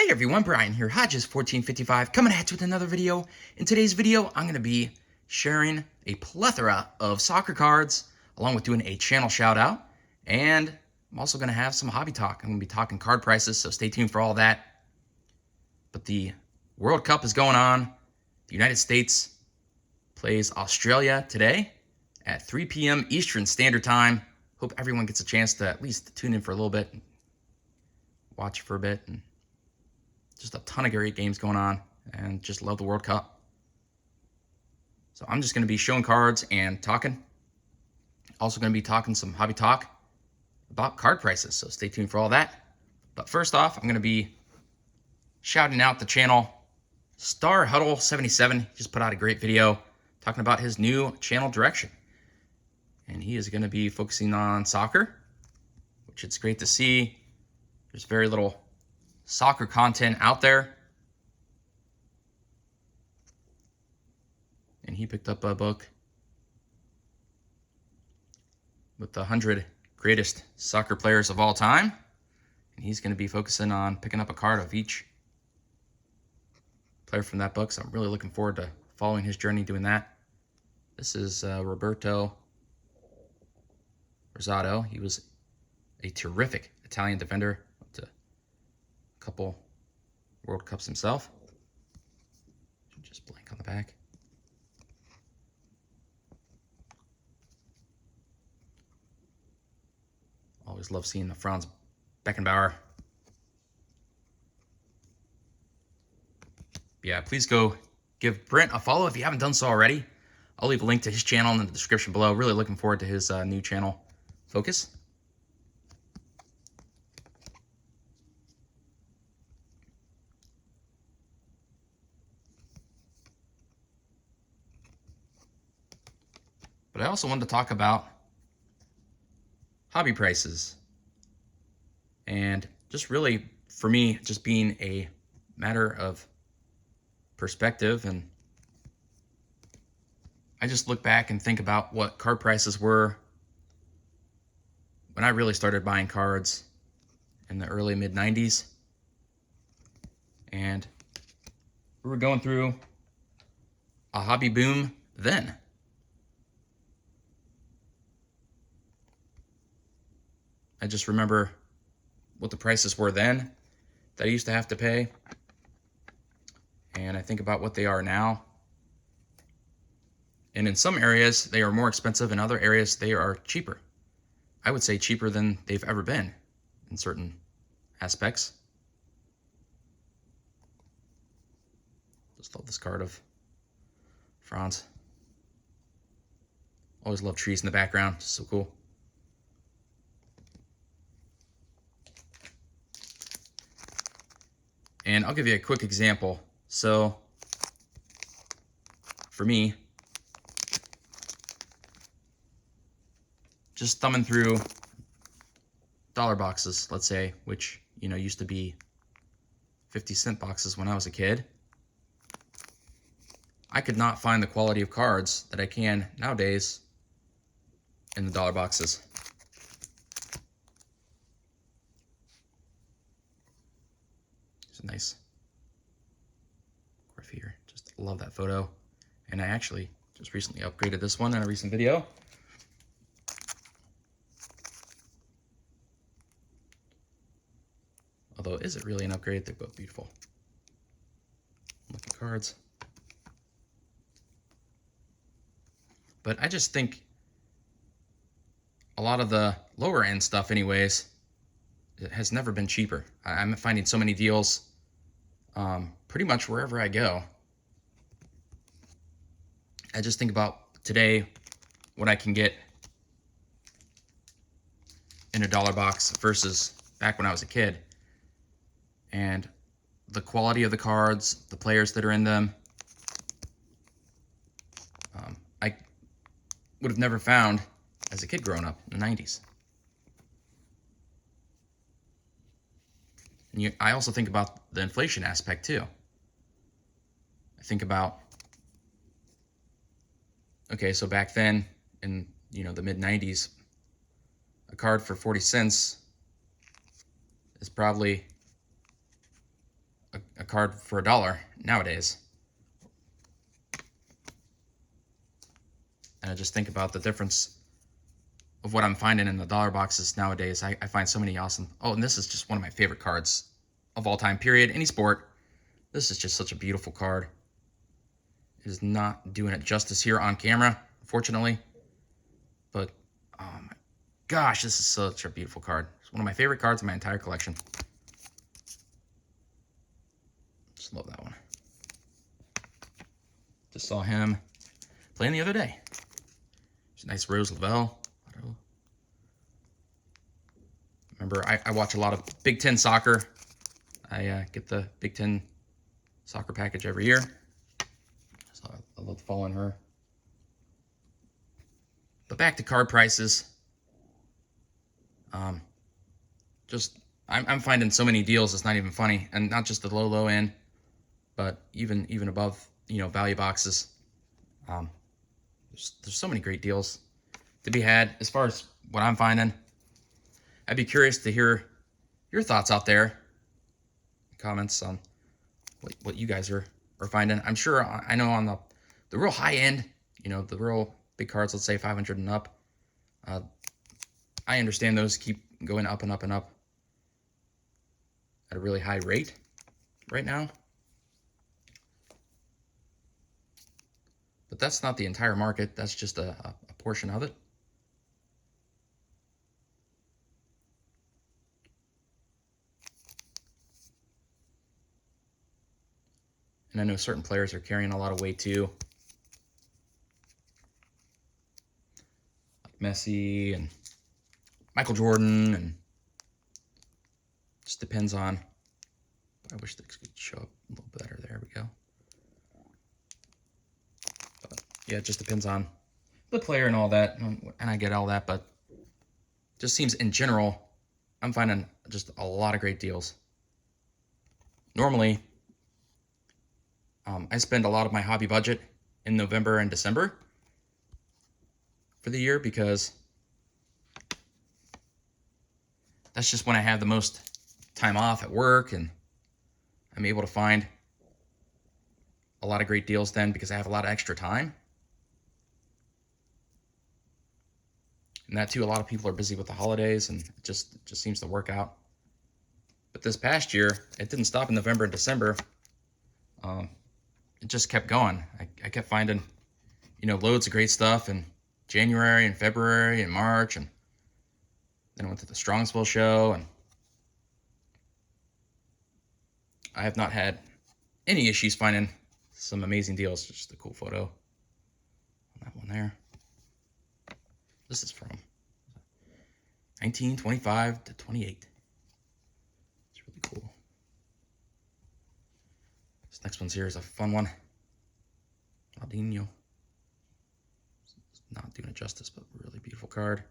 Hey everyone, Brian here, Hodges1455, coming at you with another video. In today's video, I'm going to be sharing a plethora of soccer cards, along with doing a channel shout out, and I'm also going to have some hobby talk. I'm going to be talking card prices, so stay tuned for all that. But the World Cup is going on. The United States plays Australia today at 3 p.m. Eastern Standard Time. Hope everyone gets a chance to at least tune in for a little bit, and watch for a bit, and just a ton of great games going on, and just love the World Cup. So I'm just going to be showing cards and talking. Also going to be talking some hobby talk about card prices, so stay tuned for all that. But first off, I'm going to be shouting out the channel Star Huddle 77. He just put out a great video talking about his new channel direction. And he is going to be focusing on soccer, which it's great to see. There's very little soccer content out there. And he picked up a book with the 100 greatest soccer players of all time. And he's going to be focusing on picking up a card of each player from that book. So I'm really looking forward to following his journey doing that. This is Roberto Rosado. He was a terrific Italian defender. Couple World Cups himself. Just blank on the back. Always love seeing the Franz Beckenbauer. Yeah, please go give Brent a follow if you haven't done so already. I'll leave a link to his channel in the description below. Really looking forward to his new channel focus. But I also wanted to talk about hobby prices, and just really, for me, just being a matter of perspective. And I just look back and think about what card prices were when I really started buying cards in the early mid-90s. And we were going through a hobby boom then. I just remember what the prices were then that I used to have to pay. And I think about what they are now. And in some areas, they are more expensive. In other areas, they are cheaper. I would say cheaper than they've ever been in certain aspects. Just love this card of Franz. Always love trees in the background. Just so cool. And I'll give you a quick example. So, for me, just thumbing through dollar boxes, let's say, which, used to be 50-cent boxes when I was a kid, I could not find the quality of cards that I can nowadays in the dollar boxes. It's a nice graph here. Just love that photo. And I actually just recently upgraded this one in a recent video. Although, is it really an upgrade? They're both beautiful looking cards. But I just think a lot of the lower end stuff anyways, it has never been cheaper. I'm finding so many deals pretty much wherever I go. I just think about today what I can get in a dollar box versus back when I was a kid. And the quality of the cards, the players that are in them, I would have never found as a kid growing up in the 90s. And I also think about the inflation aspect too. I think about, okay, so back then in the mid-90s, a card for 40 cents is probably card for $1 nowadays. And I just think about the difference of what I'm finding in the dollar boxes nowadays. I find so many awesome. Oh, and this is just one of my favorite cards of all time, period. Any sport. This is just such a beautiful card. It is not doing it justice here on camera, unfortunately. But, oh my gosh, this is such a beautiful card. It's one of my favorite cards in my entire collection. Just love that one. Just saw him playing the other day. It's a nice Rose Lavelle. Remember, I watch a lot of Big Ten soccer. I get the Big Ten soccer package every year. So I love following her. But back to card prices. I'm finding so many deals. It's not even funny, and not just the low end, but even above, value boxes. There's so many great deals to be had as far as what I'm finding. I'd be curious to hear your thoughts out there. Comments on what you guys are finding. I'm sure I know on the real high end, the real big cards, let's say 500 and up. I understand those keep going up and up and up at a really high rate right now. But that's not the entire market. That's just a portion of it. And I know certain players are carrying a lot of weight too. Like Messi and Michael Jordan, and just depends on. I wish this could show up a little better. There we go. But yeah, it just depends on the player and all that, and I get all that, but just seems in general, I'm finding just a lot of great deals. Normally, I spend a lot of my hobby budget in November and December for the year because that's just when I have the most time off at work, and I'm able to find a lot of great deals then because I have a lot of extra time. And that too, a lot of people are busy with the holidays, and it just seems to work out. But this past year, it didn't stop in November and December. It just kept going. I kept finding, loads of great stuff in January and February and March, and then I went to the Strongsville show, and I have not had any issues finding some amazing deals. Just a cool photo on that one there. This is from 1925 to 28. It's really cool. This next one's here is a fun one. Ronaldinho. It's not doing it justice, but really beautiful card.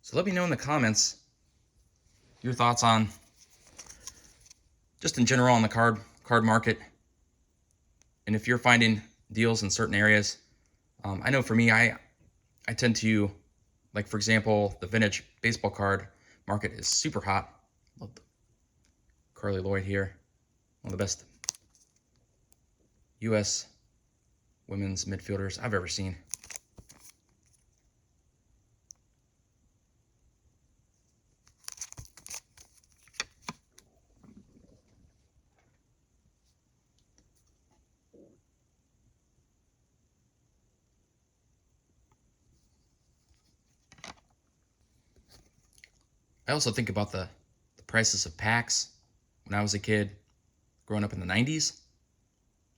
So let me know in the comments your thoughts on just in general on the card market, and if you're finding deals in certain areas. I know for me, I tend to, like, for example, the vintage baseball card market is super hot. Love Carly Lloyd here, one of the best U.S. women's midfielders I've ever seen. I also think about the prices of packs when I was a kid, growing up in the 90s,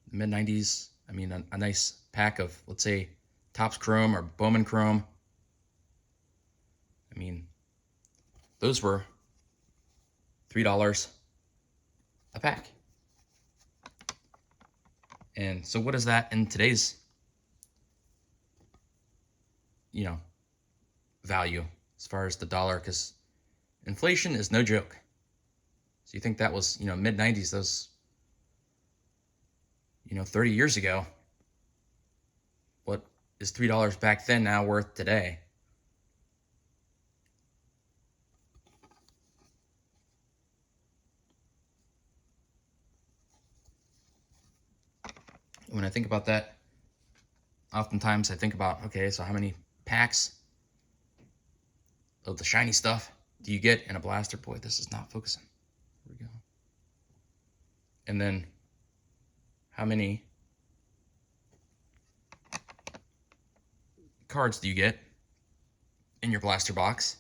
the mid-90s. I mean, a nice pack of, let's say, Topps Chrome or Bowman Chrome. I mean, those were $3 a pack. And so what is that in today's, value as far as the dollar? Because inflation is no joke. So you think that was, mid-90s, those, 30 years ago. What is $3 back then now worth today? when I think about that, oftentimes I think about, okay, so how many packs of the shiny stuff do you get in a blaster? Boy, this is not focusing. Here we go. And then how many cards do you get in your blaster box?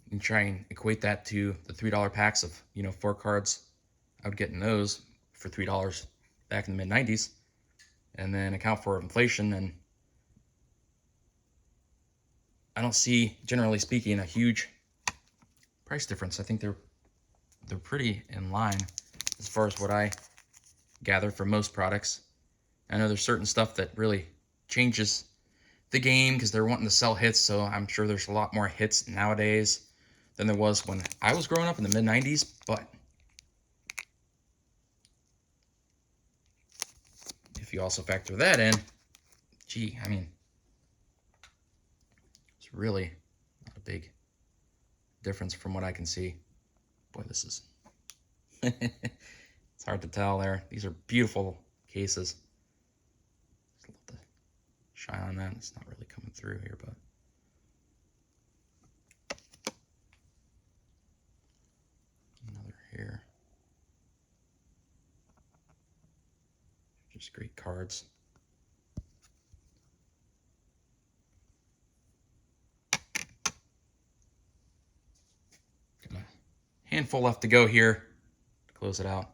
You can try and equate that to the $3 packs of, 4 cards I would get in those for $3 back in the mid-90s, and then account for inflation, and I don't see, generally speaking, a huge price difference. I think they're pretty in line as far as what I gather from most products. I know there's certain stuff that really changes the game because they're wanting to sell hits, so I'm sure there's a lot more hits nowadays than there was when I was growing up in the mid-90s, but if you also factor that in, gee, I mean, it's really not a big difference from what I can see. Boy, this is, it's hard to tell there. These are beautiful cases. Just love the shine on that. It's not really coming through here, but another here. Just great cards. Got a handful left to go here to close it out.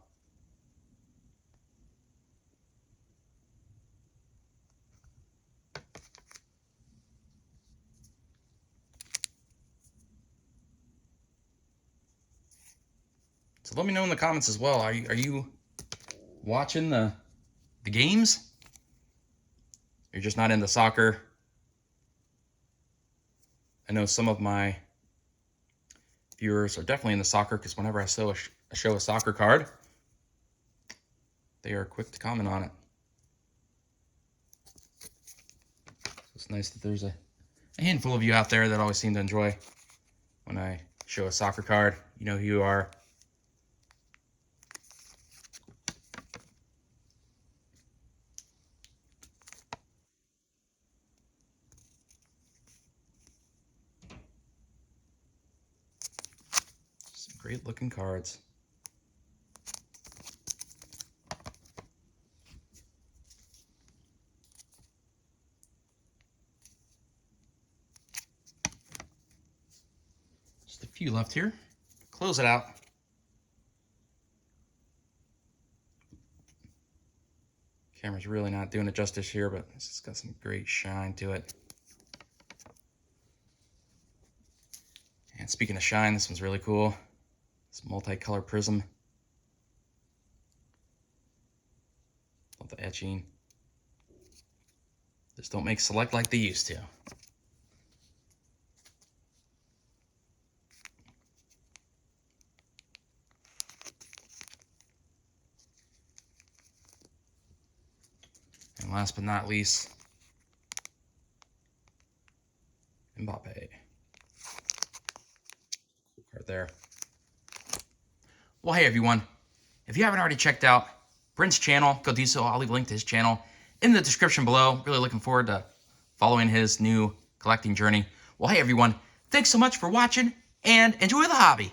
So let me know in the comments as well. Are you watching the games? You're just not into soccer? I know some of my viewers are definitely into soccer because whenever I show a soccer card, they are quick to comment on it. So it's nice that there's a handful of you out there that always seem to enjoy when I show a soccer card. You know who you are. Some great looking cards. Just a few left here. Close it out. Camera's really not doing it justice here, but it's got some great shine to it. And speaking of shine, this one's really cool. It's multi-color prism. Love the etching. Just don't make select like they used to. And last but not least, Mbappe. Right there. Well, hey everyone. If you haven't already checked out Brent's channel, go do so. I'll leave a link to his channel in the description below. Really looking forward to following his new collecting journey. Well, hey everyone. Thanks so much for watching and enjoy the hobby.